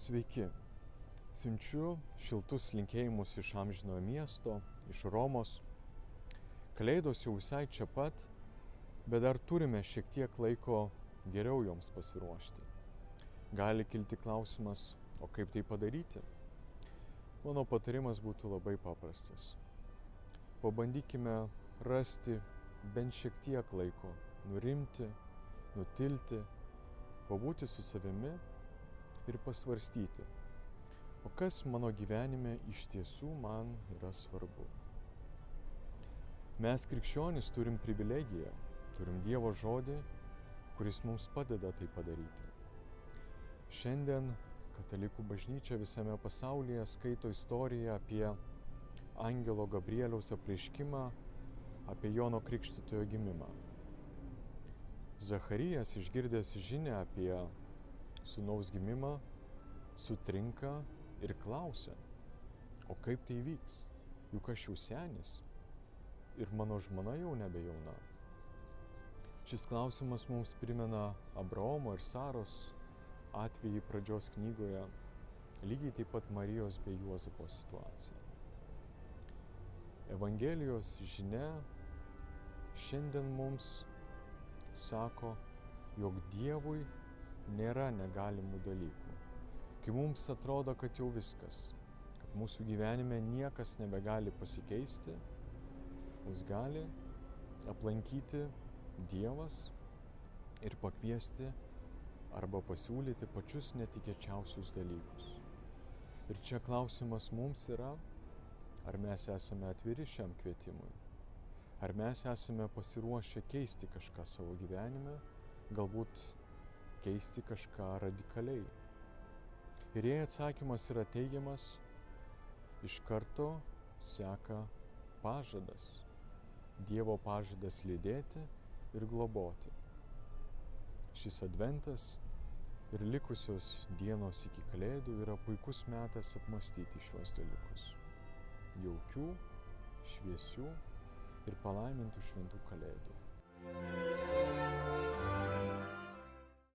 Sveiki. Siunčiu šiltus linkėjimus iš amžinojo miesto, iš Romos. Kalėdos jau visai čia pat, bet dar turime šiek tiek laiko geriau joms pasiruošti. Gali kilti klausimas, o kaip tai padaryti? Mano patarimas būtų labai paprastas. Pabandykime rasti bent šiek tiek laiko, nurimti, nutilti, pabūti su savimi ir pasvarstyti, o kas mano gyvenime iš tiesų man yra svarbu. Mes krikščionys turim privilegiją, turim Dievo žodį, kuris mums padeda tai padaryti. Šiandien Katalikų bažnyčia visame pasaulyje skaito istoriją apie angelo Gabrieliaus apreiškimą, apie Jono Krikštytojo gimimą. Zacharijas, išgirdęs žinią apie sūnaus gimimą, sutrinka ir klausia, o kaip tai vyks, juk aš jau senis ir mano žmona jau nebejauna. Šis klausimas mums primena Abraomo ir Saros atvejį pradžios knygoje, lygiai taip pat Marijos bei Juozapo situaciją. Evangelijos žinia šiandien mums sako, jog Dievui nėra negalimų dalykų. Kai mums atrodo, kad jau viskas, kad mūsų gyvenime niekas nebegali pasikeisti, mus gali aplankyti Dievas ir pakviesti arba pasiūlyti pačius netikėčiausius dalykus. Ir čia klausimas mums yra, ar mes esame atviri šiam kvietimui, ar mes esame pasiruošę keisti kažką savo gyvenime, galbūt keisti kažką radikaliai. Ir jei atsakymas yra teigiamas, iš karto seka pažadas. Dievo pažadas lydėti ir globoti. Šis adventas ir likusios dienos iki Kalėdų yra puikus metas apmąstyti šiuos dalykus. Jaukių, šviesių ir palaimintų šventų Kalėdų.